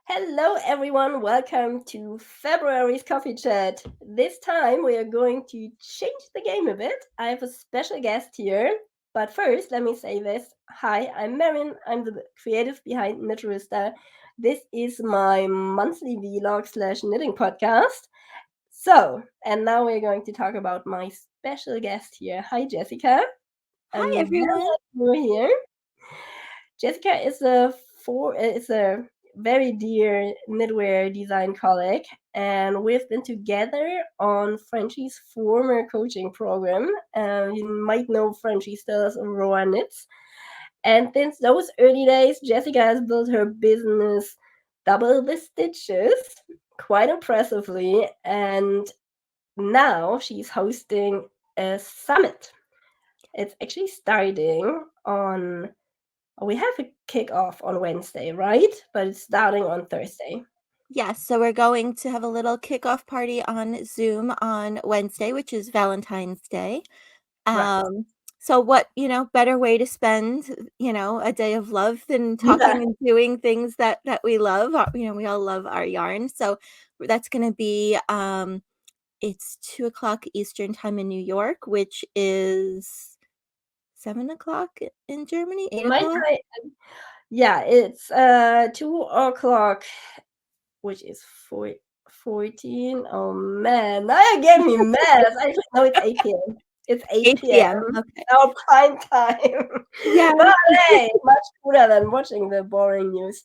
Hello, everyone. Welcome to February's Coffee Chat. This time we are going to change the game a bit. I have a special guest here. But first, let me say this. Hi, I'm Marin. I'm the creative behind Knitterista. This is my monthly vlog slash knitting podcast. And now we're going to talk about my special guest here. Hi, Jessica. Hi, I'm very everyone. happy you're here. Jessica is a very dear knitwear design colleague, and we've been together on Frenchie's former coaching program. You might know Frenchie still as Aurora Knits. And since those early days, Jessica has built her business double the stitches quite impressively, and now she's hosting a summit. It's actually starting on we have a kickoff on Wednesday, right? But it's starting on Thursday. Yes, so we're going to have a little kickoff party on Zoom on Wednesday, which is Valentine's Day. Right. Um, so what, better way to spend, a day of love than Yeah. talking and doing things that we love. We all love our yarn. So that's going to be it's 2 o'clock Eastern time in New York, which is 7 o'clock in Germany, eight My o'clock. time, yeah, it's 2 o'clock, which is 14. Oh man, now you gave me math. I should know it's 8 p.m. It's 8 8 p.m. p.m. Okay. Our prime time. Yeah. But hey, much cooler than watching the boring news.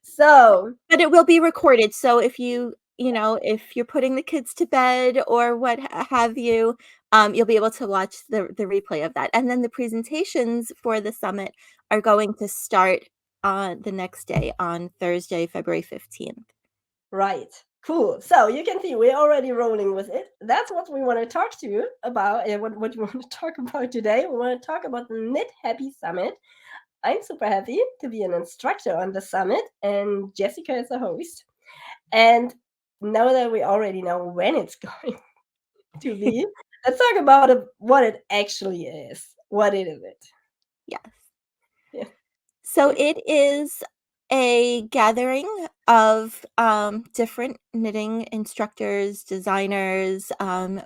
So, But it will be recorded, so if you're putting the kids to bed or what have you, you'll be able to watch the replay of that, and then the presentations for the summit are going to start on the next day, on Thursday, February 15th. right. Cool. So you can see we're already rolling with it. That's what we want to talk to you about. What you want to talk about today. We want to talk about the Knit Happy Summit. I'm super happy to be an instructor on the summit, and Jessica is a host. And now that we already know when it's going to be, let's talk about what it actually is. What is it? Yes. Yeah. So it is a gathering of different knitting instructors, designers.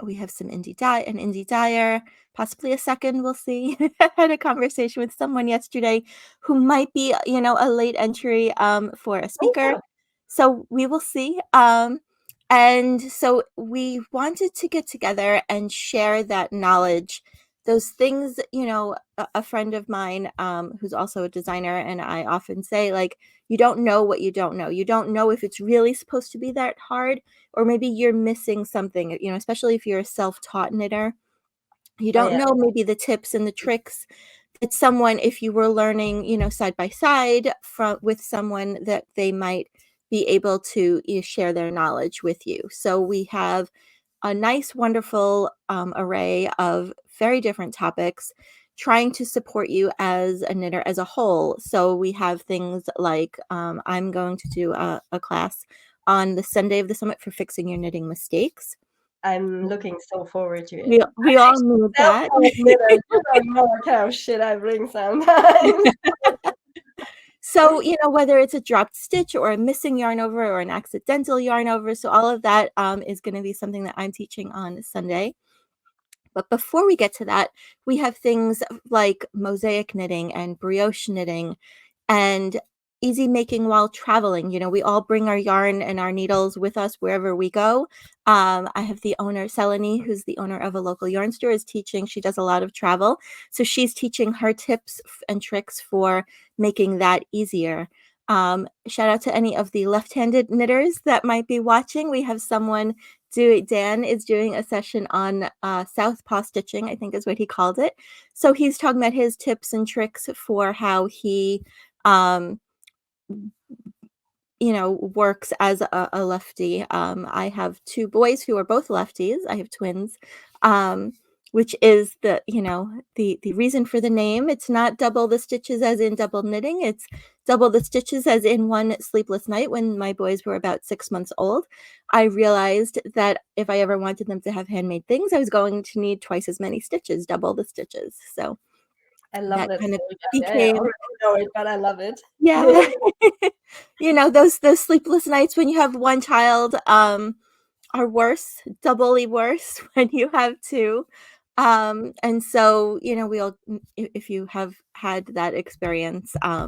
We have some an indie dyer, possibly a second. We'll see. I had a conversation with someone yesterday who might be, a late entry for a Oh, speaker. yeah. So we will see. And so we wanted to get together and share that knowledge, those things, a friend of mine who's also a designer, and I often say, like, you don't know what you don't know. You don't know if it's really supposed to be that hard, or maybe you're missing something, especially if you're a self-taught knitter. You Oh, don't yeah. know maybe the tips and the tricks that someone, if you were learning, side by side with someone, that they might be able to share their knowledge with you. So we have a nice, wonderful array of very different topics, trying to support you as a knitter as a whole. So we have things like I'm going to do a class on the Sunday of the summit for fixing your knitting mistakes. I'm looking so forward to it. We I'm all actually need a that. self-taught knitter. You don't know what kind of shit I bring sometimes. So, whether it's a dropped stitch or a missing yarn over or an accidental yarn over, so all of that is going to be something that I'm teaching on Sunday. But before we get to that, we have things like mosaic knitting and brioche knitting and easy making while traveling. We all bring our yarn and our needles with us wherever we go. I have the owner, Selene, who's the owner of a local yarn store, is teaching. She does a lot of travel. So she's teaching her tips and tricks for making that easier. Shout out to any of the left-handed knitters that might be watching. We have someone Dan is doing a session on southpaw stitching, I think is what he called it. So he's talking about his tips and tricks for how he um, works as a lefty. I have two boys who are both lefties. I have twins, which is the reason for the name. It's not double the stitches as in double knitting. It's double the stitches as in one sleepless night. When my boys were about 6 months old, I realized that if I ever wanted them to have handmade things, I was going to need twice as many stitches, double the stitches. So I love That that kind of story. Yeah, I became already know it, but I love it. yeah. You know, those sleepless nights when you have one child, are worse, doubly worse when you have 2. And so, you know, we all if you have had that experience, I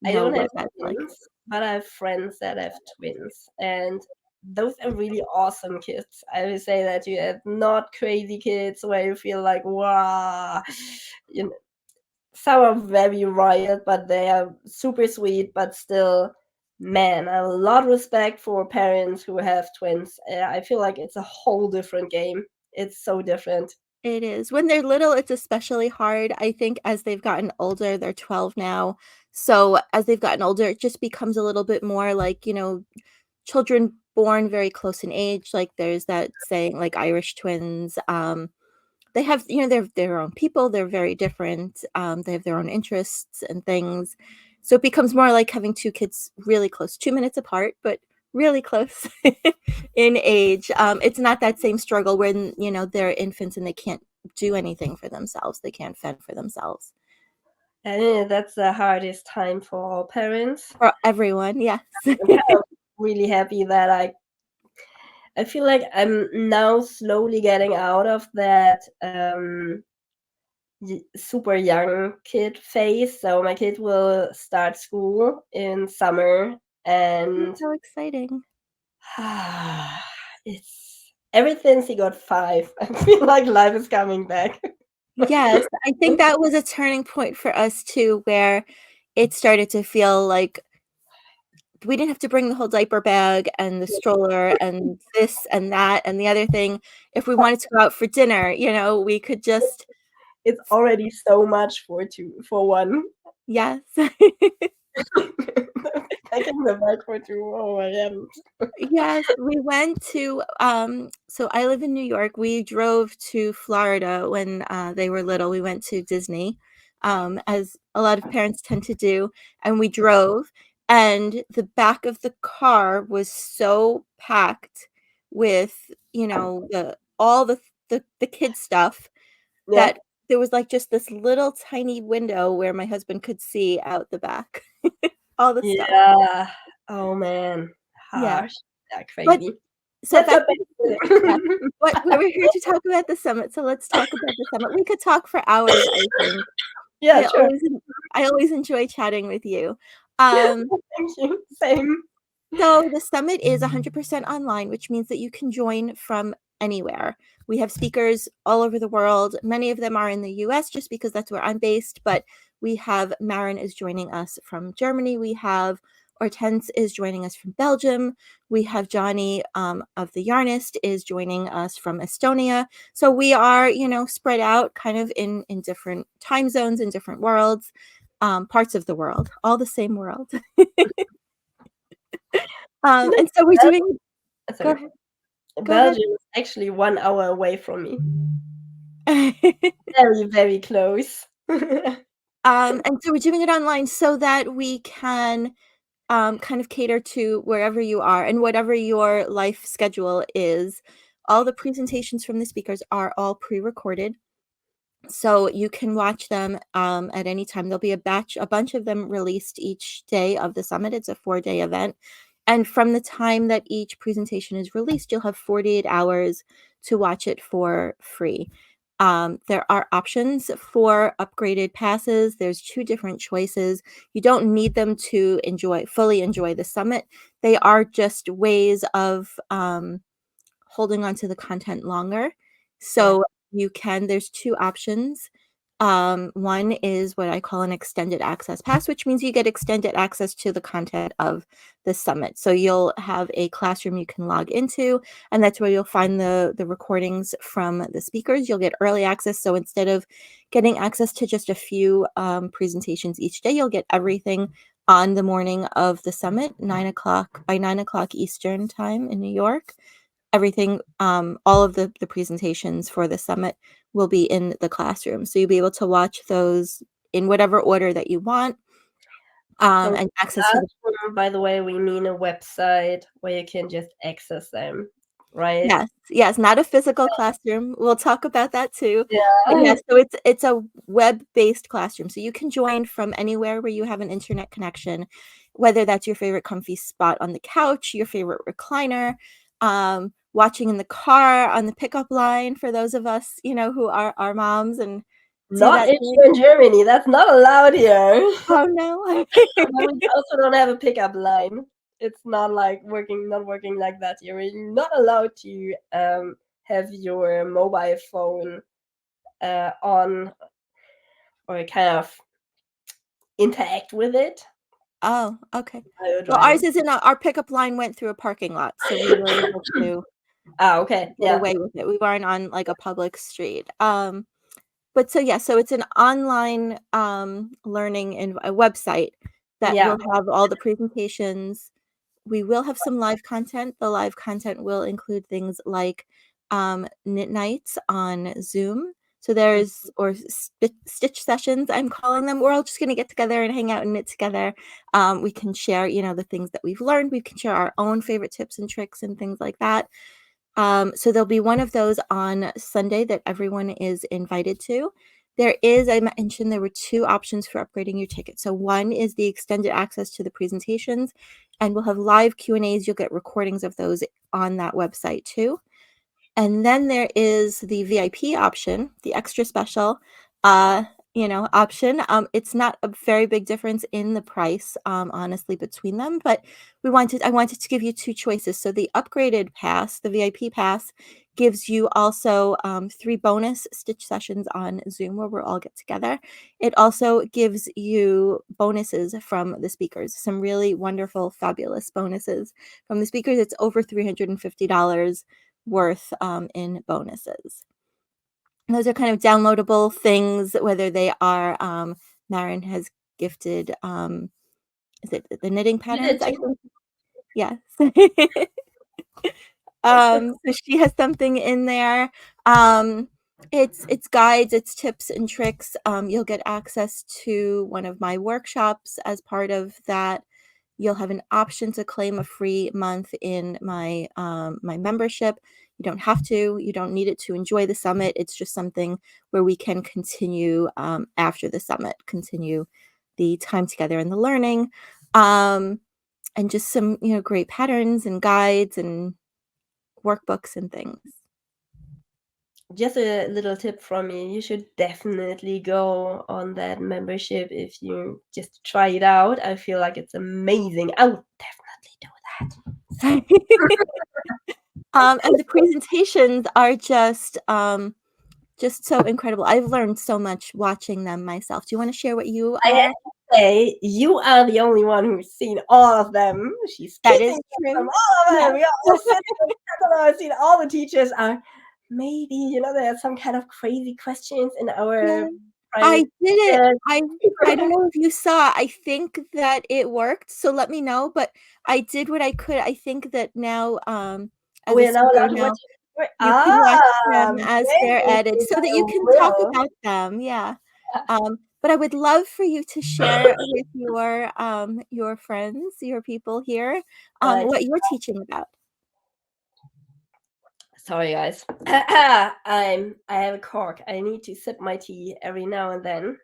know don't have what that's like. twins, but I have friends that have twins, and those are really awesome kids. I would say that you have not crazy kids where you feel like, wow, you know, some are very wild, but they are super sweet, but still, man, a lot of respect for parents who have twins. I feel like it's a whole different game. It's so different. It is. When they're little, it's especially hard. I think as they've gotten older, they're 12 now. So as they've gotten older, it just becomes a little bit more like, you know, children born very close in age. Like there's that saying, like Irish twins. They have, you know, they're their own people. They're very different. They have their own interests and things. So it becomes more like having 2 kids really close, 2 minutes apart, but really close in age. It's not that same struggle when, you know, they're infants and they can't do anything for themselves. They can't fend for themselves. And that's the hardest time for all parents. For everyone, yes. I'm kind of really happy that I feel like I'm now slowly getting out of that super young kid phase. So my kid will start school in summer, and So exciting. it's ever since he got 5, I feel like life is coming back. Yes, I think that was a turning point for us too, where it started to feel like we didn't have to bring the whole diaper bag and the stroller and this and that and the other thing. If we wanted to go out for dinner, you know, we could just It's already so much for one. yes. Taking the bag for two. Oh my god. Yes, we went to, so I live in New York. We drove to Florida when, they were little. We went to Disney, as a lot of parents tend to do, and we drove, and the back of the car was so packed with, you know, the all the kid stuff Yeah. that there was, like, just this little tiny window where my husband could see out the back. All the stuff. Yeah. Oh man. Yeah, Harsh. Yeah, but crazy. so That's back a to the big summit, yeah. What we were here to talk about the summit, so let's talk about the summit. We could talk for hours, I think. Yeah, I sure. always I always enjoy chatting with you. Um, Thank you. Same. so the summit is 100% online, which means that you can join from anywhere. We have speakers all over the world. Many of them are in the US just because that's where I'm based, but we have Marin is joining us from Germany. We have Hortense is joining us from Belgium. We have Johnny of the Yarnist is joining us from Estonia. So we are, you know, spread out kind of in different time zones in different worlds, parts of the world, all the same world. And so we're doing go Sorry. ahead. Go ahead. Belgium is actually 1 hour away from me. um, Very, very close. and so we're doing it online so that we can kind of cater to wherever you are and whatever your life schedule is. All the presentations from the speakers are all pre-recorded. So you can watch them at any time. There'll be a bunch of them released each day of the summit. It's a 4-day event. And from the time that each presentation is released, you'll have 48 hours to watch it for free. There are options for upgraded passes. There's 2 different choices. You don't need them to fully enjoy the summit. They are just ways of holding on to the content longer. Yeah. So there's 2 options. One is what I call an extended access pass, which means you get extended access to the content of the summit. So you'll have a classroom you can log into, and that's where you'll find the recordings from the speakers. You'll get early access. So instead of getting access to just a few presentations each day, you'll get everything on the morning of the summit, 9 o'clock by 9 o'clock Eastern time in New York. Everything, all of the presentations for the summit will be in the classroom. So you'll be able to watch those in whatever order that you want, So and access to the classroom, by the way, we mean a website where you can just access them. right? Yes, not a physical classroom. We'll talk about that too. But Yeah. yes, so it's a web-based classroom. So you can join from anywhere where you have an internet connection, whether that's your favorite comfy spot on the couch, your favorite recliner, watching in the car on the pickup line for those of us, who are moms and do Not that if thing. you're in Germany. That's not allowed here. Oh no. But we also don't have a pickup line. It's not like not working like that here. You're not allowed to have your mobile phone on or kind of interact with it Oh, okay. while you're Well, ours driving. isn't our pickup line went through a parking lot, so we were able to Ah, okay. get Yeah. away with it. We weren't on, like, a public street. But so, yeah, so it's an online, learning and a website that Yeah. will have all the presentations. We will have some live content. The live content will include things like, knit nights on Zoom. So there's or stitch sessions, I'm calling them. We're all just gonna get together and hang out and knit together. We can share, the things that we've learned. We can share our own favorite tips and tricks and things like that. So there'll be one of those on Sunday that everyone is invited to. I mentioned there were two options for upgrading your ticket. So one is the extended access to the presentations, and we'll have live Q&As. You'll get recordings of those on that website too. And then there is the VIP option, the extra special, option. It's not a very big difference in the price, honestly, between them, but I wanted to give you two choices. So the upgraded pass, the VIP pass, gives you also 3 bonus stitch sessions on Zoom where we'll all get together. It also gives you bonuses from the speakers, some really wonderful, fabulous bonuses from the speakers. It's over $350 worth in bonuses. And those are kind of downloadable things, whether they are Marin has gifted is it the knitting You did patterns, I too. think? Yes. So she has something in there. It's guides, it's tips and tricks. You'll get access to one of my workshops as part of that. You'll have an option to claim a free month in my membership. You don't have to. You don't need it to enjoy the summit. It's just something where we can continue after the summit, continue the time together and the learning, and just some great patterns and guides and workbooks and things. Just a little tip from me. You should definitely go on that membership if you just try it out. I feel like it's amazing. I would definitely do that. And the presentations are just so incredible. I've learned so much watching them myself. Do you want to share what you I have are? to say, you are the only one who's seen all of them. She's That keeping is it from true. all of Yeah. them. We all sitting and I've seen all the teachers are maybe, there's some kind of crazy questions in our Yeah. I private did it. chat. I don't know if you saw. I think that it worked, so let me know, but I did what I could. I think that now, as a We are now speaker allowed to watch now, it. you can watch them as they're Maybe edited so that I you can talk will. about them, yeah. But I would love for you to share with your friends, your people here, Right. what you're teaching about. Sorry, guys. I have a cork. I need to sip my tea every now and then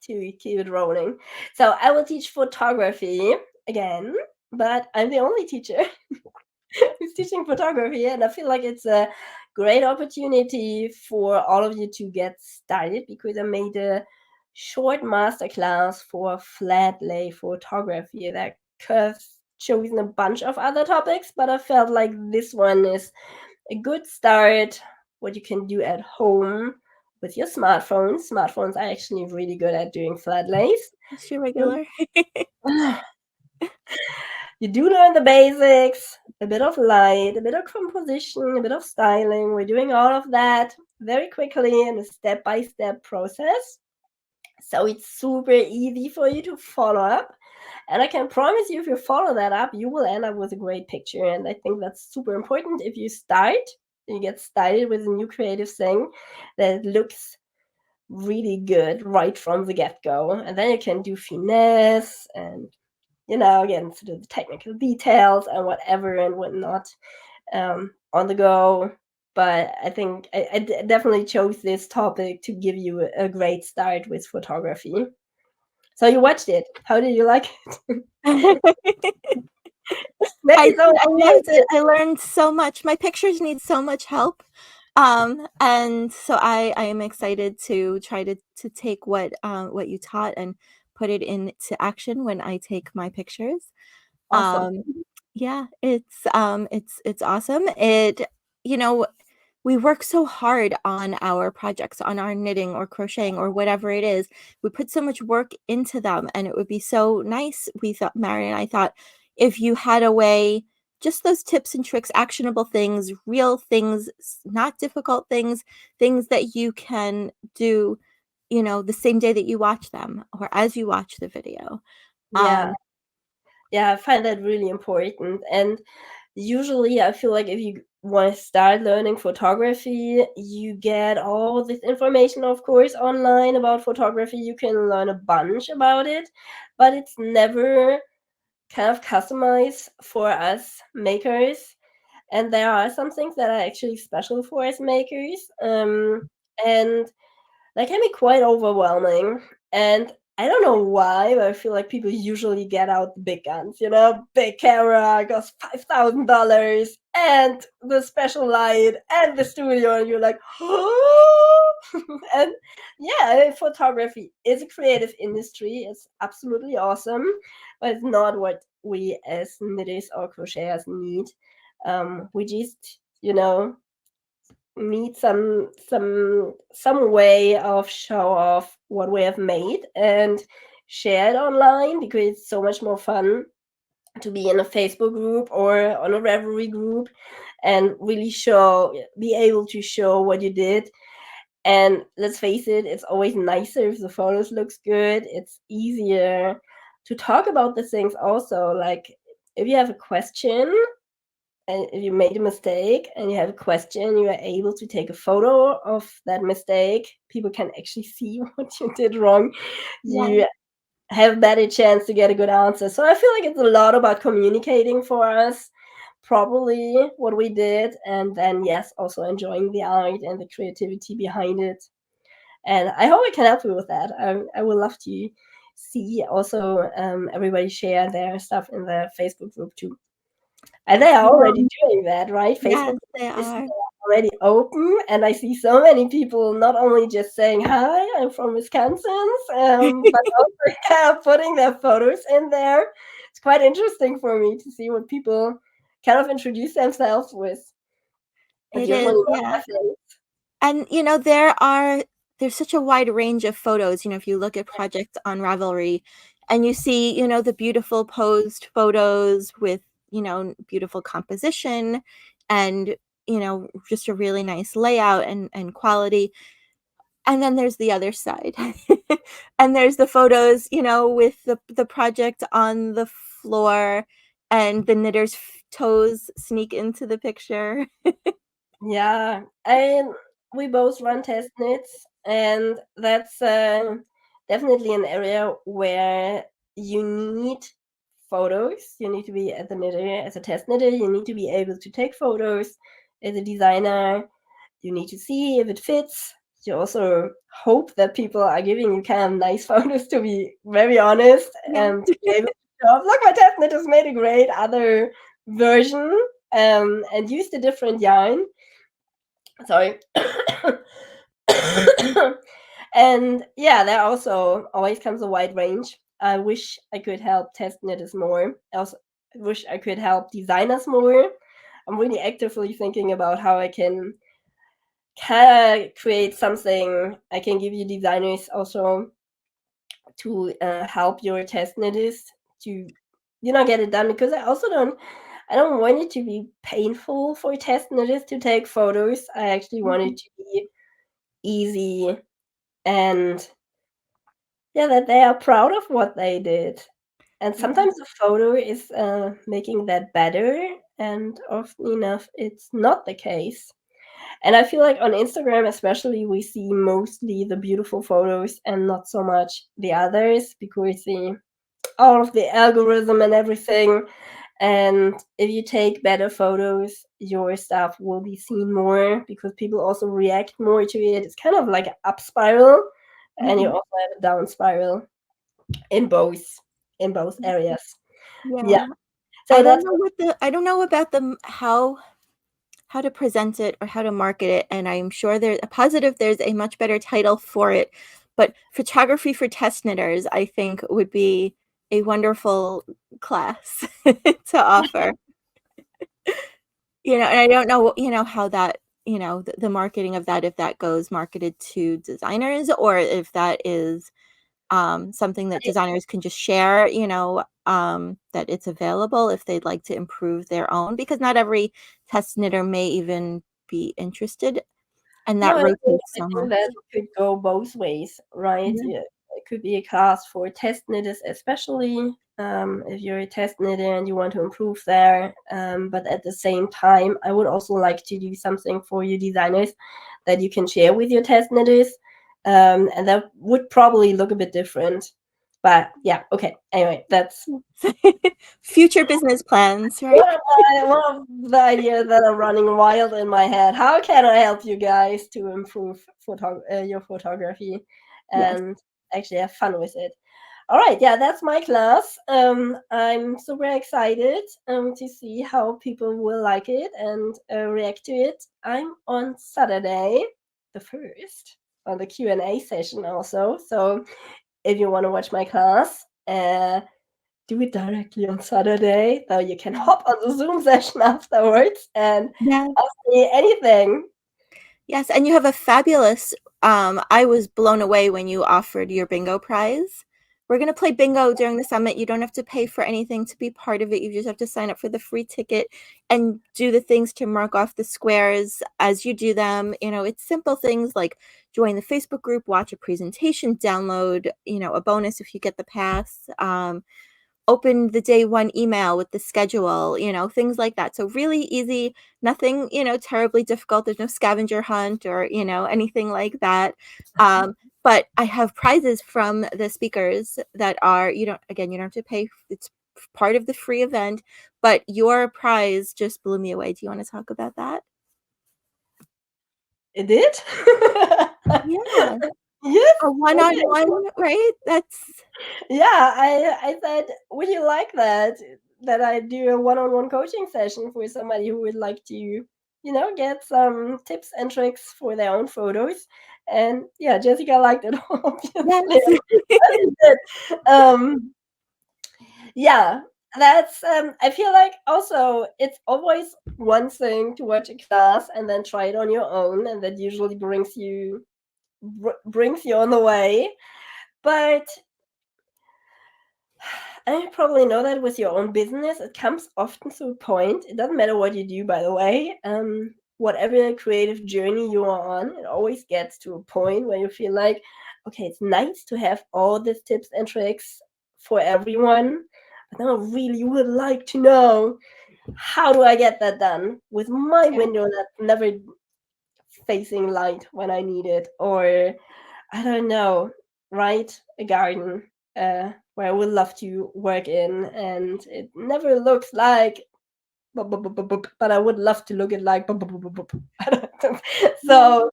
to keep it rolling. So I will teach photography again, but I'm the only teacher who's teaching photography, and I feel like it's a great opportunity for all of you to get started because I made a short masterclass for flat lay photography that could have chosen a bunch of other topics, but I felt like this one is a good start. What you can do at home with your smartphones. Smartphones are actually really good at doing flat lays. Is she regular? You do learn the basics, a bit of light, a bit of composition, a bit of styling. We're doing all of that very quickly in a step-by-step process. So it's super easy for you to follow up. And I can promise you, if you follow that up, you will end up with a great picture. And I think that's super important. If you get started with a new creative thing that looks really good right from the get-go. And then you can do finesse and, get into the technical details and whatever and whatnot. on the go. But I think I definitely chose this topic to give you a great start with photography. So you watched it. How did you like it? Maybe I did, so I weird. loved it, I learned so much. My pictures need so much help, and so I am excited to try to take what you taught and put it into action when I take my pictures. Awesome. Um, yeah, it's awesome. You know, we work so hard on our projects, on our knitting or crocheting or whatever it is. We put so much work into them, and it would be so nice. We thought, Mary and I thought, if you had a way, just those tips and tricks, actionable things, real things, not difficult things, things that you can do, the same day that you watch them or as you watch the video. Yeah. Um, Yeah, I find that really important. And usually I feel like if you want to start learning photography, you get all this information, of course, online about photography. You can learn a bunch about it, but it's never kind of customized for us makers. And there are some things that are actually special for us makers. And that can be quite overwhelming. And I don't know why, but I feel like people usually get out the big guns, big camera costs $5,000 and the special light and the studio, and you're like, oh! And yeah, photography is a creative industry. It's absolutely awesome, but it's not what we as knitters or crocheters need. We just, need some way of show off what we have made and share it online, because it's so much more fun to be in a Facebook group or on a Revelry group and really be able to show what you did. And let's face it, it's always nicer if the photos looks good. It's easier to talk about the things also. Like if you have a question and if you made a mistake and you have a question, you are able to take a photo of that mistake. People can actually see what you did wrong. yeah, You have a better chance to get a good answer. So I feel like it's a lot about communicating for us properly what we did, and then yes, also enjoying the art and the creativity behind it. And I hope I can help you with that. I would love to see also everybody share their stuff in the Facebook group too. And they are already um, doing that, right? Facebook yes, they is are. already open, and I see so many people not only just saying, "Hi, I'm from Wisconsin," but also putting their photos in there. It's quite interesting for me to see what people kind of introduce themselves with. It's It usually is, not yeah. nothing. And, there's such a wide range of photos, if you look at projects on Ravelry and you see, the beautiful posed photos with, beautiful composition and, just a really nice layout and quality. And then there's the other side. And there's the photos, with the project on the floor and the knitter's toes sneak into the picture. Yeah, and we both run test knits, and that's definitely an area where you need photos. You need to be as a knitter, as a test knitter. You need to be able to take photos. As a designer, you need to see if it fits. You also hope that people are giving you kind of nice photos, to be very honest, Yeah. and to be able to show off, look, my test knit has made a great other version, and used a different yarn. Sorry. And yeah, there also always comes a wide range. I wish I could help test knitters more. I also wish I could help designers more. I'm really actively thinking about how I can kind of create something I can give you designers also to help your test knitters to get it done, because I don't want it to be painful for test knitters to take photos. I actually want it Mhm. to be easy, and yeah, that they are proud of what they did. And Yeah. sometimes the photo is making that better, and often enough it's not the case. And I feel like on Instagram especially, we see mostly the beautiful photos and not so much the others, because the all of the algorithm and everything And if you take better photos, your stuff will be seen more because people also react more to it. It's kind of like an up spiral, and you Mhm. also have a down spiral in both areas. Yeah. Yeah. So that's I don't know about how to present it or how to market it, and I'm sure there's a positive there's a much better title for it, but photography for test knitters, I think, would be a wonderful class to offer. And I don't know, how that, the marketing of that, if that goes marketed to designers or if that is something that designers can just share, that it's available if they'd like to improve their own, because not every test knitter may even be interested, and No, that rotates I so think much. that could go both ways, right? Yeah. Yeah, it could be a class for test knitters, especially if you're a test knitter and you want to improve there. But at the same time, I would also like to do something for you designers that you can share with your test knitters, and that would probably look a bit different. But yeah, okay. Anyway, that's Future business plans, right? one of the ideas that are running wild in my head. How can I help you guys to improve your photography Yes. and actually have fun with it? All right, yeah, that's my class. I'm super excited to see how people will like it and react to it. I'm on Saturday, the 1st, on the Q&A session also. So if you want to watch my class, do it directly on Saturday, so you can hop on the Zoom session afterwards and Yeah. ask me anything. Yes, and you have a fabulous I was blown away when you offered your bingo prize. We're gonna play bingo during the summit. You don't have to pay for anything to be part of it. You just have to sign up for the free ticket and do the things to mark off the squares as you do them. It's simple things like join the Facebook group, watch a presentation, download, a bonus if you get the pass. Open the day one email with the schedule, things like that. So really easy, nothing, terribly difficult. There's no scavenger hunt or, anything like that. But I have prizes from the speakers that are, you don't have to pay. It's part of the free event, but your prize just blew me away. Do you want to talk about that? It did? Yeah. Yes. A Okay. one-on-one, right? That's Yeah, I said, would you like that I do a one-on-one coaching session for somebody who would like to, get some tips and tricks for their own photos? And yeah, Jessica liked it obviously. yes. She did. Yeah, that's I feel like also it's always one thing to watch a class and then try it on your own, and that usually brings you on the way. But I probably know that with your own business, it comes often to a point. It doesn't matter what you do, by the way. Whatever creative journey you are on, it always gets to a point where you feel like, okay, it's nice to have all these tips and tricks for everyone, but then I really would like to know, how do I get that done with my Yeah. window that's never facing light when I need it? Or I don't know, right? A garden where I would love to work in, and it never looks like, but I would love to look at like. Yeah. So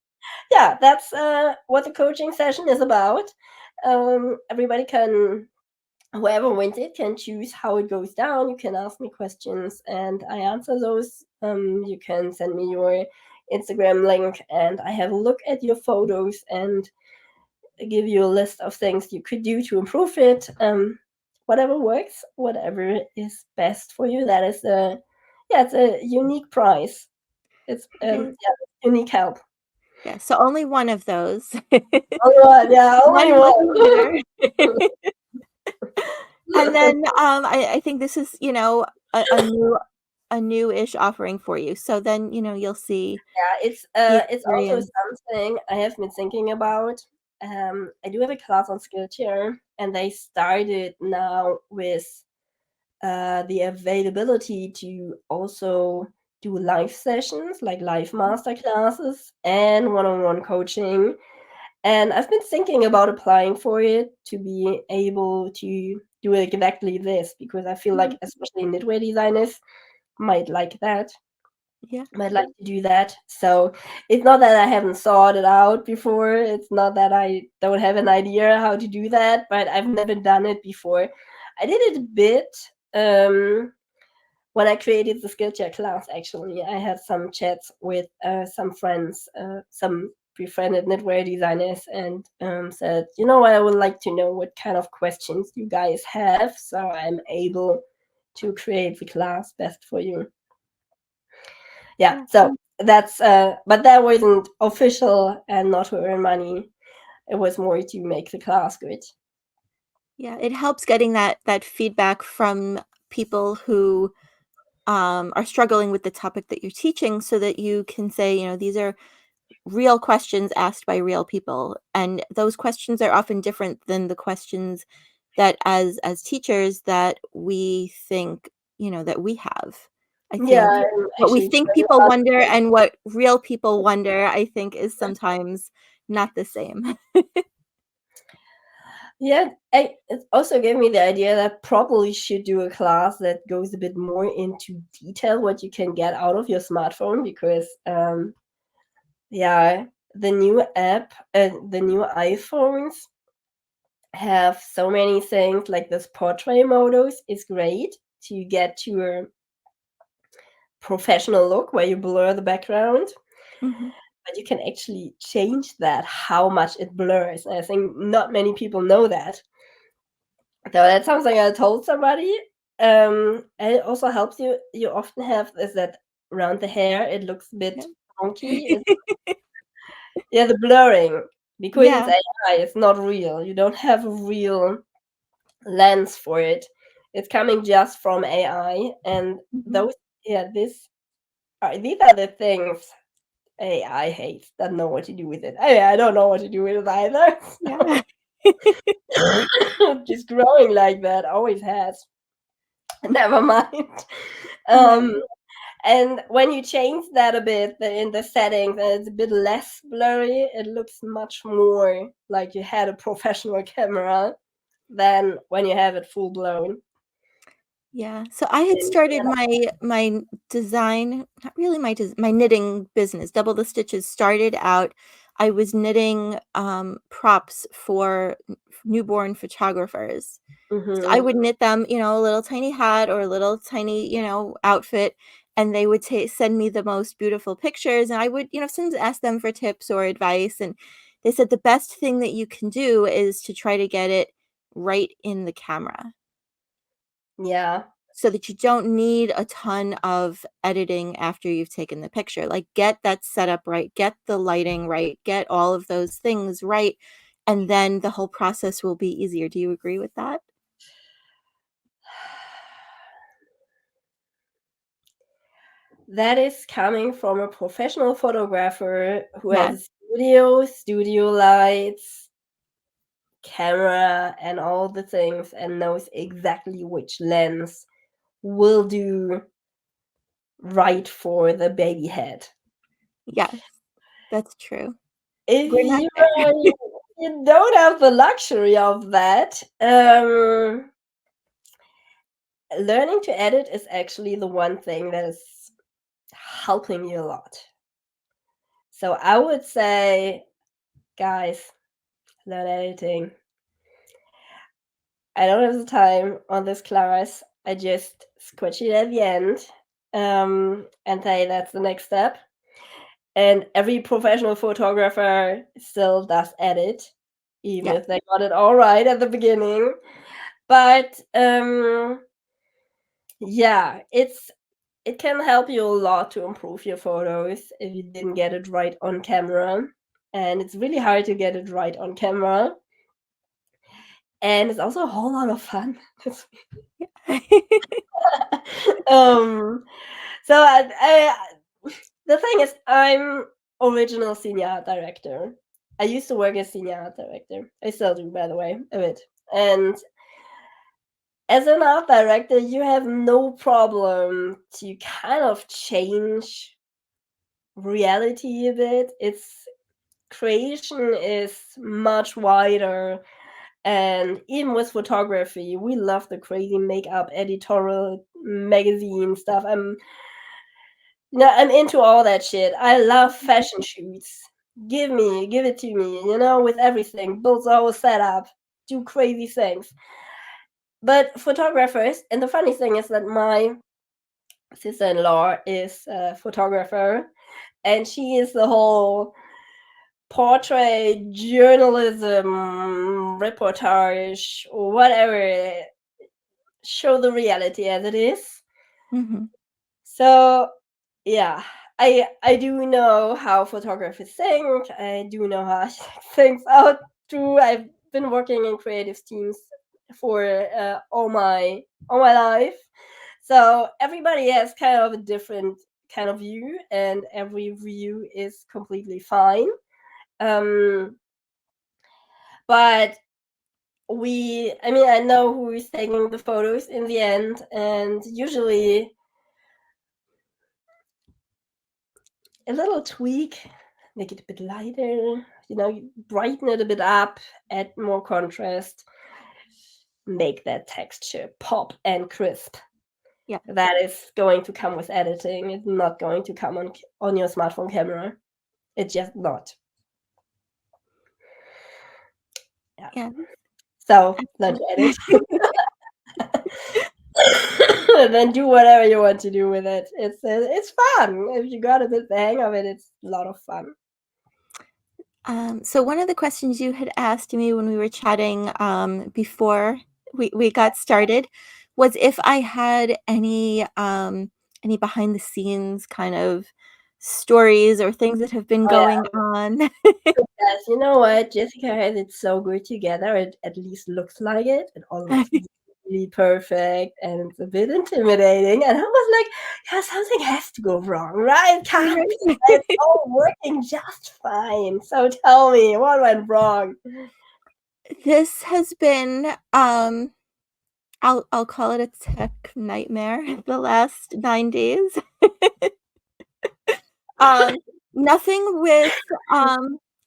yeah, that's what the coaching session is about. Everybody can, whoever wins it, can choose how it goes down. You can ask me questions and I answer those. You can send me your Instagram link and I have a look at your photos and give you a list of things you could do to improve it. Whatever works, whatever is best for you. That is it's a unique prize. It's Okay. unique help. Yeah, so only one of those. Only one, yeah, only One lucky one. winner. And then, I think this is, a new-ish offering for you. So then, you'll see Yeah, the it's also experience. something I have been thinking about. I do have a class on Skillshare, and they started now with the availability to also do live sessions, like live master classes and one-on-one coaching. And I've been thinking about applying for it to be able to do exactly this, because I feel like especially knitwear designers might like that. Yeah. I'd like to do that. So it's not that I haven't thought it out before. It's not that I don't have an idea how to do that, but I've never done it before. I did it a bit when I created the Skillshare class. Actually, I had some chats with some friends, some befriended knitwear designers, and said, you know what, I would like to know what kind of questions you guys have, so I'm able to create the class best for you. Yeah, Yeah. so that's but that wasn't official and not to earn money. It was more to make the class good. Yeah, it helps getting that feedback from people who are struggling with the topic that you're teaching, so that you can say, these are real questions asked by real people, and those questions are often different than the questions that as teachers that we think, that we have. I Yeah, think I'm what we actually think trying people hard. wonder and what real people wonder, I think, is sometimes not the same. Yeah, it also gave me the idea that probably should do a class that goes a bit more into detail what you can get out of your smartphone, because yeah, the new app, the new iPhones have so many things, like this portrait modus is great to get to a professional look where you blur the background, Mhm. but you can actually change that, how much it blurs. And I think not many people know that. So that's something I told somebody. And it also helps you. You often have is that around the hair, it looks a bit Yeah. funky. Yeah, the blurring, because it's Yeah. AI, it's not real. You don't have a real lens for it. It's coming just from AI, and Mhm. those yeah, these are the things AI hates. Doesn't know what to do with it. I don't know what to do with it either. Yeah. Just growing like that, always has. Never mind. Yeah. Um, and when you change that a bit in the settings, and it's a bit less blurry, it looks much more like you had a professional camera than when you have it full blown. Yeah. So I had started my design, not really my knitting business. Double the Stitches started out, I was knitting props for newborn photographers. So I Mm-hmm. would knit them, a little tiny hat or a little tiny, outfit, and they would send me the most beautiful pictures, and I would, sometimes ask them for tips or advice, and they said the best thing that you can do is to try to get it right in the camera, Yeah. so that you don't need a ton of editing after you've taken the picture. Like, get that setup right, get the lighting right, get all of those things right, and then the whole process will be easier. Do you agree with that? That is coming from a professional photographer who has Yeah. a studio lights, camera, and all the things, and knows exactly which lens will do right for the baby head. Yes, that's true. If We're not you there. you don't have the luxury of that, learning to edit is actually the one thing that is helping you a lot. So I would say, guys, learn editing. I don't have the time on this class. I just scratch it at the end, and say that's the next step. And every professional photographer still does edit, even Yeah. if they got it all right at the beginning. But yeah, it can help you a lot to improve your photos if you didn't get it right on camera. And it's really hard to get it right on camera. And it's also a whole lot of fun. Yeah. um, so the thing is, I'm original senior art director. I used to work as senior art director. I still do, by the way, a bit. And as an art director, you have no problem to kind of change reality a bit. Its creation is much wider, And even with photography, we love the crazy makeup editorial magazine stuff. I'm into all that shit. I love fashion shoots. Give it to me, with everything. Build the whole setup, do crazy things. But photographers, and the funny thing is that my sister-in-law is a photographer, and she is the whole portrait journalism, reportage, whatever, show the reality as it is. Mm-hmm. So yeah, I do know how photographers think. I do know how things out too. I've been working in creative teams for all my life. So everybody has kind of a different kind of view, and every view is completely fine. Um, but I know who is taking the photos in the end, and usually a little tweak, make it a bit lighter, brighten it a bit up, add more contrast, make that texture pop and crisp. Yeah. That is going to come with editing. It's not going to come on your smartphone camera. It's just not. Yeah. Yeah. So don't edit. Then do whatever you want to do with it. It's fun. If you got a bit the hang of it, it's a lot of fun. So one of the questions you had asked me when we were chatting before we got started was if I had any behind the scenes kind of stories or things that have been Oh yeah. going on. Yes, you know what? Jessica has it so good together. It at least looks like it. It all looks really perfect, and it's a bit intimidating. And I was like, yeah, something has to go wrong, right? It can't be. It's all working just fine. So tell me, what went wrong? This has been I'll call it a tech nightmare the last 9 days. Um, Nothing with,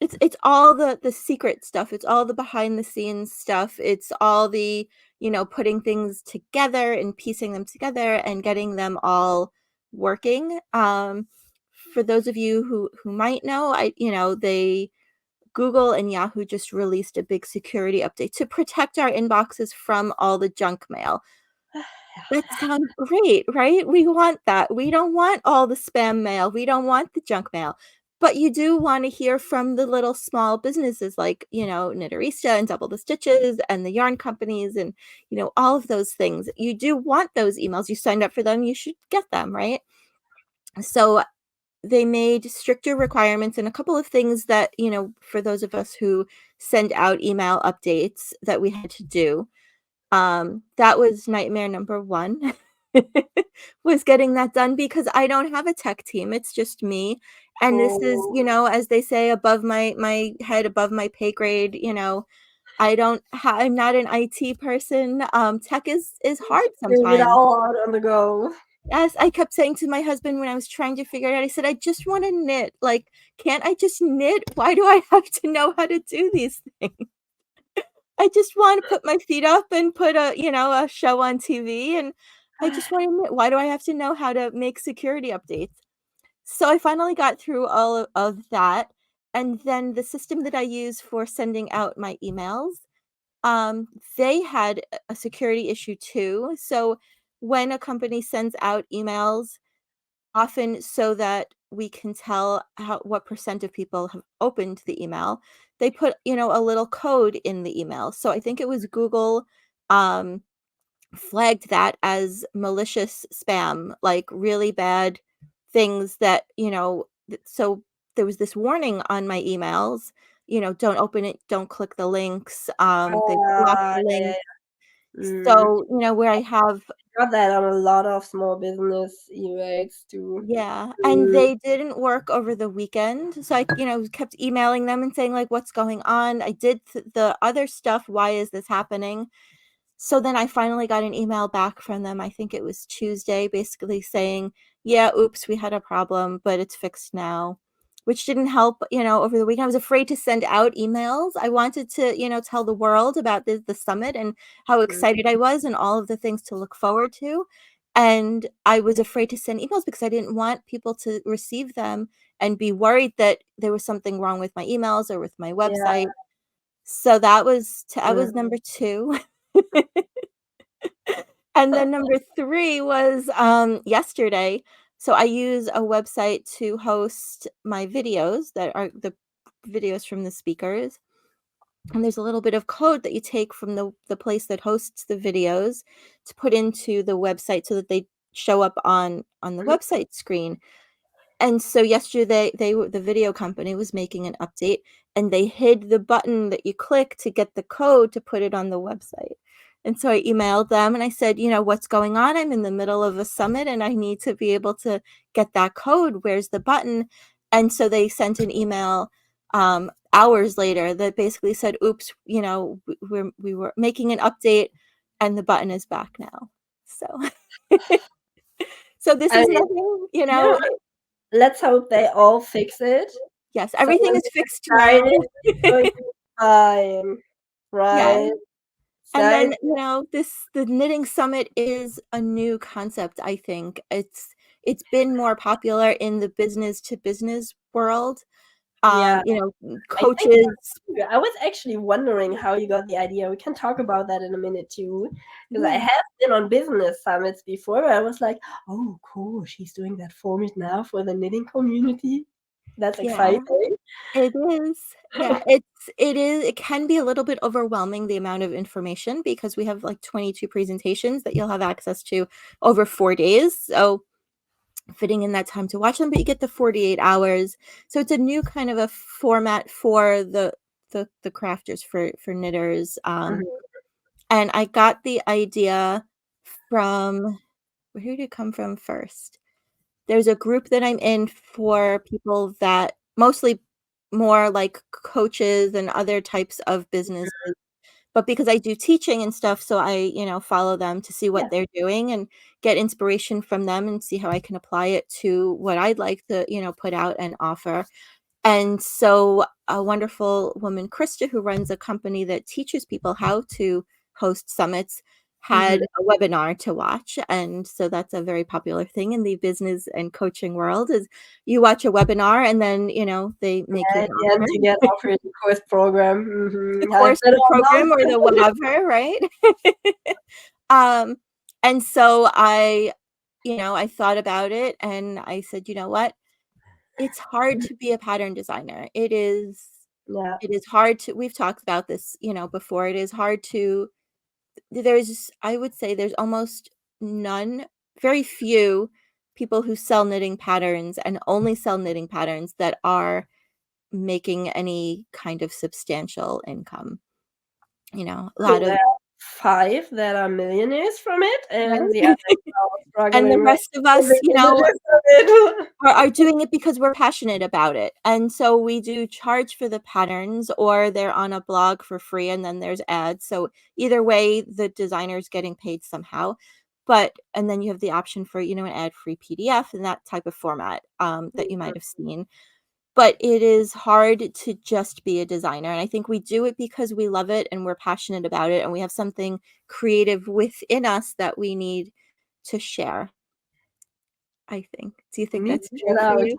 it's all the secret stuff, it's all the behind the scenes stuff, it's all the, putting things together and piecing them together and getting them all working. For those of you who might know, they Google and Yahoo just released a big security update to protect our inboxes from all the junk mail. That sounds great, right? We want that. We don't want all the spam mail. We don't want the junk mail. But you do want to hear from the little small businesses like, Knitterista and Double the Stitches and the yarn companies and, all of those things. You do want those emails. You signed up for them, you should get them, right? So they made stricter requirements and a couple of things that, for those of us who send out email updates that we had to do. That was nightmare number 1, was getting that done because I don't have a tech team, it's just me, and this is, Oh, as they say, above my head, above my pay grade, I'm not an IT person, tech is hard figuring it sometimes. all out on the go. As I kept saying to my husband when I was trying to figure it out, I said, "I just wanna knit, like, can't I just knit? Why do I have to know how to do these things?" I just want to put my feet up and put a show on TV, and I just want to admit, why do I have to know how to make security updates? So I finally got through all of that, and then the system that I use for sending out my emails, they had a security issue too. So when a company sends out emails, often so that we can tell what percent of people have opened the email, they put, a little code in the email. So I think it was Google um, flagged that as malicious spam, like really bad things that, so there was this warning on my emails, don't open it, don't click the links. They block the Yeah, yeah, link. yeah. Mm. So, where I have Got that on a lot of small business emails too. Yeah, and Mm. they didn't work over the weekend, so I, kept emailing them and saying, like, "What's going on? I did the other stuff, why is this happening?" So then I finally got an email back from them, I think it was Tuesday, basically saying, "Yeah, oops, we had a problem, but it's fixed now." which didn't help, over the weekend. I was afraid to send out emails. I wanted to, tell the world about the summit and how Mhm. excited I was and all of the things to look forward to. And I was afraid to send emails because I didn't want people to receive them and be worried that there was something wrong with my emails or with my Yeah. website. So that Mm. was number 2. And then number 3 was, yesterday. So I use a website to host my videos that are the videos from the speakers, and there's a little bit of code that you take from the place that hosts the videos to put into the website so that they show up on the Mhm. website screen. And so yesterday, the video company was making an update, and they hid the button that you click to get the code to put it on the website. And so I emailed them and I said, "What's going on? I'm in the middle of a summit and I need to be able to get that code. Where's the button?" And so they sent an email hours later that basically said, "Oops, we were making an update and the button is back now." So so this I is mean, nothing, yeah, let's hope they all fix it. yes, So everything when is we get fixed started, now. it's going to be fine, Yeah, right? and So then, the knitting summit is a new concept, I think. It's been more popular in the business to business world. yeah, I think Coaches. so too. I was actually wondering how you got the idea. We can talk about that in a minute too, because I Yeah, have been on business summits before where I was like, "Oh, cool, she's doing that format now for the knitting community. That's yeah, exciting." it is. Yeah, it can be a little bit overwhelming, the amount of information, because we have, like, 22 presentations that you'll have access to over 4 days, so fitting in that time to watch them, but you get the 48 hours. So it's a new kind of a format for the crafters, for knitters. Mhm. And I got the idea from, where did it come from first? There's a group that I'm in for people that mostly more like coaches and other types of businesses, but because I do teaching and stuff, so I, follow them to see Yeah. what they're doing and get inspiration from them and see how I can apply it to what I'd like to, put out and offer. And so a wonderful woman, Krista, who runs a company that teaches people how to host summits, had Mhm. a webinar to watch. And so that's a very popular thing in the business and coaching world, is you watch a webinar and then, they make you Yeah, an at the end offer. you get offered the course program. The Mhm. I've course, been the on program, or those. the whatever, right? Um, and so I thought about it and I said, "You know what? It's hard to be a pattern designer. Yeah. It is hard to, we've talked about this, before. It is hard to, there's, I would say there's almost none, very few people who sell knitting patterns and only sell knitting patterns that are making any kind of substantial income. A I mean, lot there of, are 5 that are millionaires from it, and the right? others are And the struggling with rest of us, living in the midst of it. are doing it because we're passionate about it, and so we do charge for the patterns, or they're on a blog for free, and then there's ads, so either way, the designer's getting paid somehow, and then you have the option for, an ad-free PDF and that type of format, that you might have seen, but it is hard to just be a designer, and I think we do it because we love it, and we're passionate about it, and we have something creative within us that we need to share, I think. Do you think Needs that's to true get for out. you?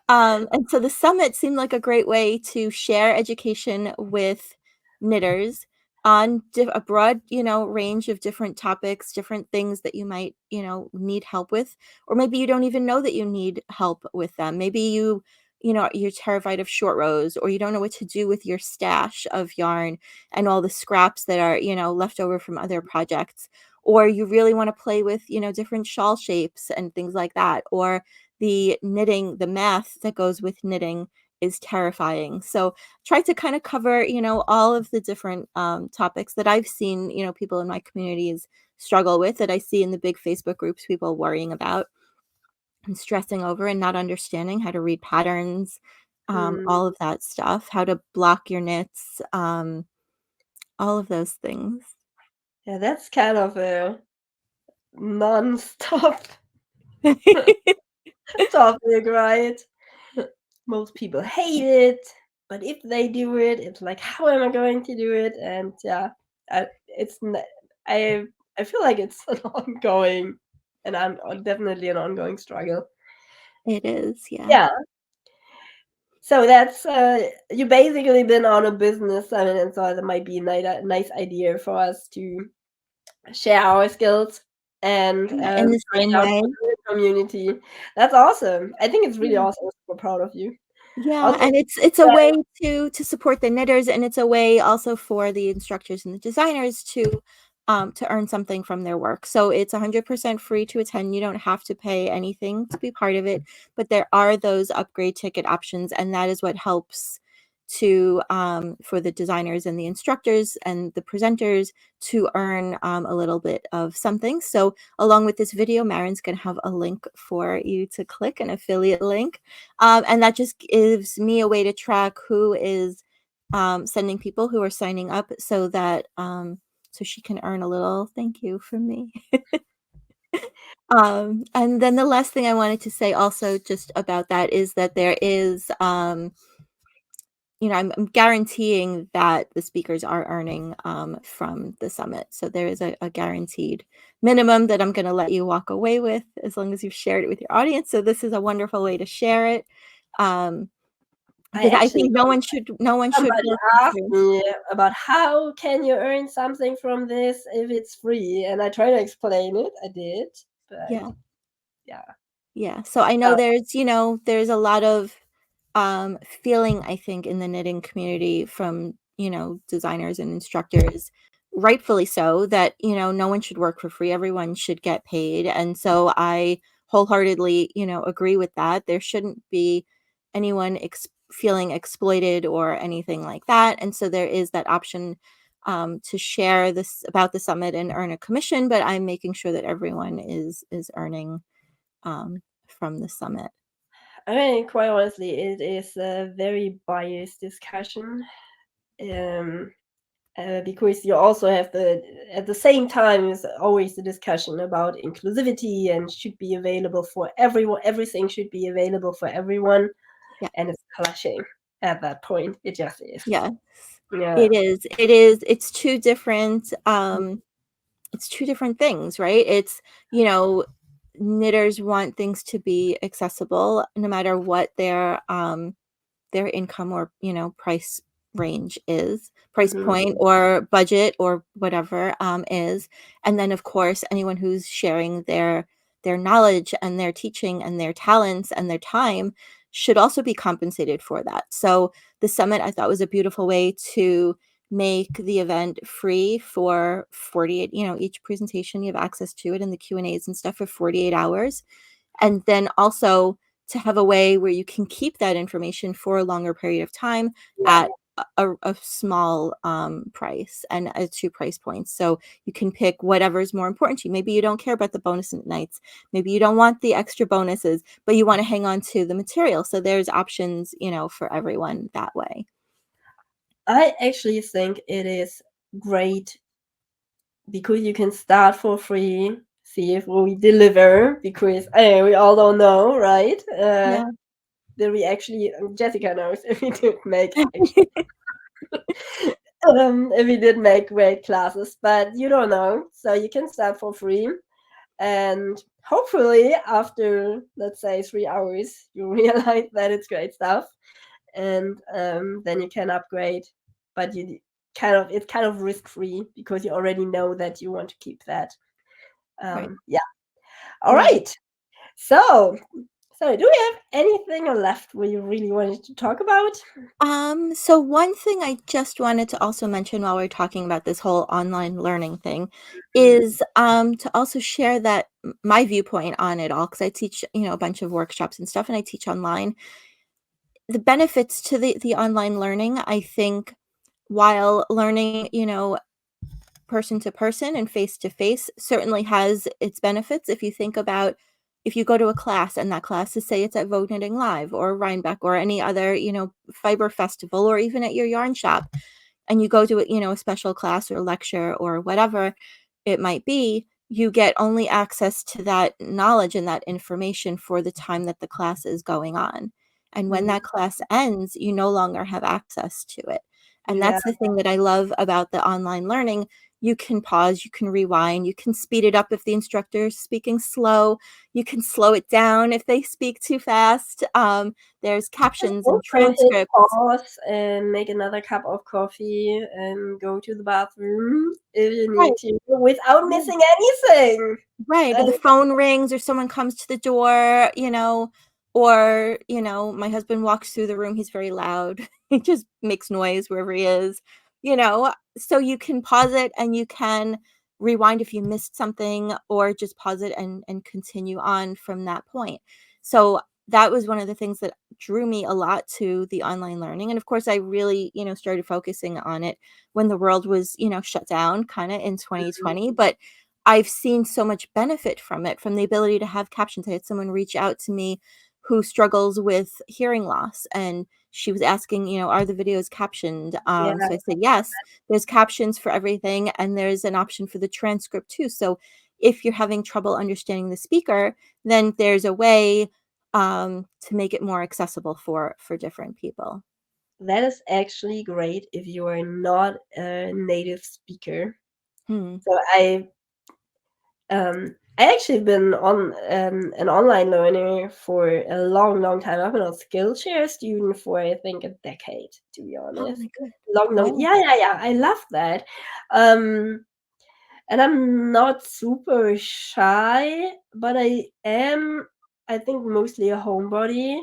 And so the summit seemed like a great way to share education with knitters on a broad, range of different topics, different things that you might, need help with, or maybe you don't even know that you need help with them. Maybe you're terrified of short rows, or you don't know what to do with your stash of yarn and all the scraps that are, left over from other projects, or you really want to play with, different shawl shapes and things like that, or the math that goes with knitting is terrifying. So try to kind of cover, all of the different topics that I've seen, people in my communities struggle with, that I see in the big Facebook groups, people worrying about and stressing over and not understanding how to read patterns, Mm, all of that stuff, how to block your knits, all of those things. yeah, that's kind of a non-stop topic, right? Most people hate it, but if they do it, it's like, how am I going to do it? And yeah, it's I I feel like it's an ongoing, and I'm definitely an ongoing struggle. It is, yeah. Yeah. So that's you basically been on a business. I mean, and so that might be a nice idea for us to share our skills and Yeah, in the find same out way. for the community. That's awesome. I think it's really Yeah. awesome. I'm super proud of you. Yeah, Also, and it's a way to support the knitters, and it's a way also for the instructors and the designers to earn something from their work. So it's 100% free to attend. You don't have to pay anything to be part of it, but there are those upgrade ticket options, and that is what helps to for the designers and the instructors and the presenters to earn a little bit of something. So along with this video, Marin's going to have a link for you to click, an affiliate link. And that just gives me a way to track who is sending people who are signing up so that so she can earn a little thank you from me. And then the last thing I wanted to say also just about that is that there is I'm guaranteeing that the speakers are earning from the summit. So there is a guaranteed minimum that I'm going to let you walk away with as long as you've shared it with your audience. So this is a wonderful way to share it. Um, I because I actually think no one should somebody work for asked free. me about how can you earn something from this if it's free, and I tried to explain it. I did, but Yeah. yeah. Yeah. So I know Oh, there's a lot of feeling, I think, in the knitting community from, designers and instructors, rightfully so, that, no one should work for free. Everyone should get paid. And so I wholeheartedly, agree with that. There shouldn't be anyone feeling exploited or anything like that. And so there is that option to share this about the summit and earn a commission, but I'm making sure that everyone is earning from the summit. I mean, quite honestly, it is a very biased discussion. Um, because you also have at the same time is always the discussion about inclusivity and should be available for everyone. Everything should be available for everyone, Yeah. and it's clashing at that point. It just is. Yes. Yeah. It is. It is. It's two different things, right? It's, knitters want things to be accessible no matter what their income or price range is, price point Mhm. or budget or whatever is. And then of course anyone who's sharing their knowledge and their teaching and their talents and their time should also be compensated for that. So the summit I thought was a beautiful way to make the event free for 48, each presentation you have access to it, and the Q&As and stuff for 48 hours, and then also to have a way where you can keep that information for a longer period of time Yeah. at a small price and two price points. So you can pick whatever is more important to you. Maybe you don't care about the bonus nights. Maybe you don't want the extra bonuses, but you want to hang on to the material. So there's options, for everyone that way. I actually think it is great because you can start for free, see if we deliver, because we all don't know, right? Yeah. Did we actually, Jessica knows if we did make, if we did make great classes, but you don't know. So you can start for free. And hopefully, after, let's say, 3 hours, you realize that it's great stuff. And then you can upgrade. But it's kind of risk free because you already know that you want to keep that. Right. Yeah. All Yeah. right. So, do we have anything left we really wanted to talk about? So one thing I just wanted to also mention while we're talking about this whole online learning thing Mm. is to also share that my viewpoint on it all, because I teach, a bunch of workshops and stuff, and I teach online. The benefits to the online learning, I think, while learning, person to person and face to face certainly has its benefits. If you think about, if you go to a class and that class is, say it's at Vogue Knitting Live or Rhinebeck or any other, fiber festival, or even at your yarn shop, and you go to a special class or lecture or whatever it might be, you get only access to that knowledge and that information for the time that the class is going on. And when Mhm. that class ends, you no longer have access to it. And Yeah, that's the thing that I love about the online learning. You can pause, you can rewind, you can speed it up if the instructor is speaking slow, you can slow it down if they speak too fast. There's just captions and also hit transcripts. pause and make another cup of coffee and go to the bathroom if you Right. need to without Yeah. missing anything. Right, or And the phone rings or someone comes to the door, or, my husband walks through the room, he's very loud. He just makes noise wherever he is, so you can pause it and you can rewind if you missed something or just pause it and continue on from that point. So that was one of the things that drew me a lot to the online learning, and of course, I really, started focusing on it when the world was, shut down kinda in 2020, but I've seen so much benefit from it, from the ability to have captions. I had someone reach out to me who struggles with hearing loss, and she was asking, "Are the videos captioned?" yeah, So I said, "Yes, there's captions for everything, and there's an option for the transcript too." So if you're having trouble understanding the speaker, then there's a way to make it more accessible for different people. that is actually great if you are not a native speaker. Hmm. So I actually been on an online learner for a long, long time. I've been a Skillshare student for I think a decade, to be Oh honest. my god! Long, long, Wow. yeah, yeah, yeah. I love that. Um, and I'm not super shy, but I am, I think, mostly a homebody.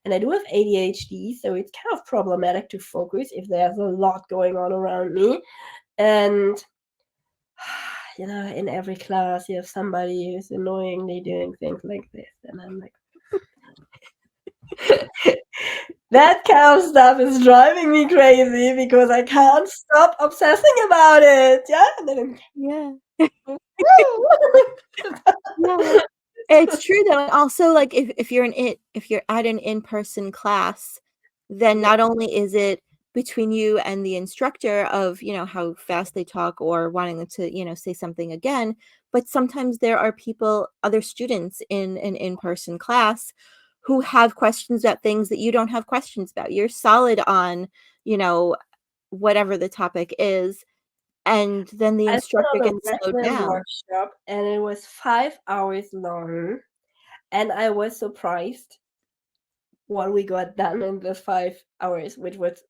And I do have ADHD, so it's kind of problematic to focus if there's a lot going on around me. And in every class you have somebody who's annoyingly doing things like this, and I'm like, that kind of stuff is driving me crazy because I Yeah, can't stop obsessing about it. Yeah, and then yeah. I'm Yeah. It's true though, and also, like, if you're at an in-person class, then yeah, not only is it between you and the instructor of, how fast they talk or wanting them to, say something again, but sometimes there are people, other students in an in-person class who have questions about things that you don't have questions about. You're solid on, you know, whatever the topic is, and then the I've instructor been on a gets slowed wrestling down. workshop and it was 5 hours long, and I was surprised what we got done in the 5 hours, which was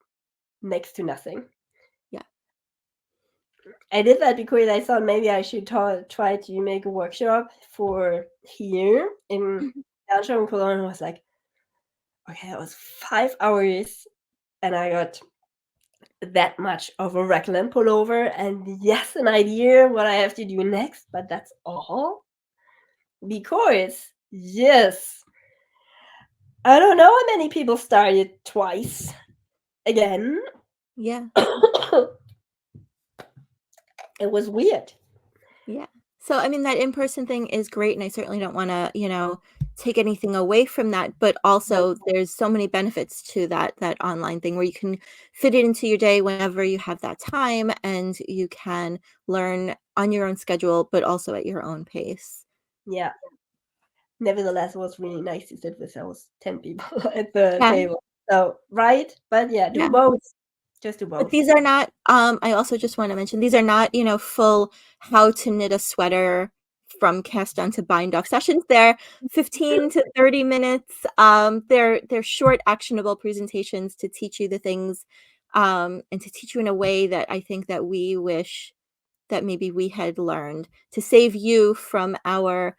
next to nothing. Yeah. I did that because I thought maybe I should try to make a workshop for here in Mhm. downtown Cologne. I was like, okay, it was 5 hours, and I got that much of a raglan pullover, and yes, an idea what I have to do next, but that's all. Because, yes, I don't know how many people started twice again. Yeah. It was weird. Yeah. So, I mean, that in-person thing is great, and I certainly don't wanna, take anything away from that, but Right. also there's so many benefits to that online thing where you can fit it into your day whenever you have that time, and you can learn on your own schedule, but also at your own pace. Yeah. Nevertheless, it was really nice to sit with those 10 people at the Yeah, table. So, right? But yeah, do yeah. both. Just do But both. these are not, I also just wanna mention, these are not, full how to knit a sweater from cast on to bind off sessions. They're 15 to 30 minutes. They're short, actionable presentations to teach you the things, and to teach you in a way that I think that we wish that maybe we had learned to save you from our,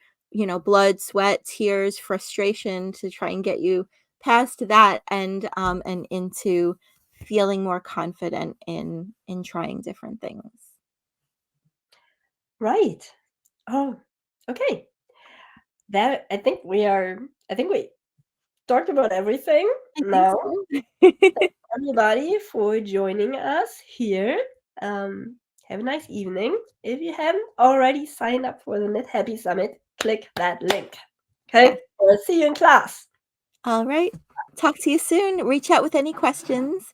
blood, sweat, tears, frustration to try and get you past that and into feeling more confident in trying different things. Right. Oh, okay. That I think we talked about everything I think now. so. Everybody for joining us here. Have a nice evening. If you haven't already signed up for the Knit Happy Summit, click that link. Yeah. Okay? I'll see you in class. All right. Talk to you soon. Reach out with any questions.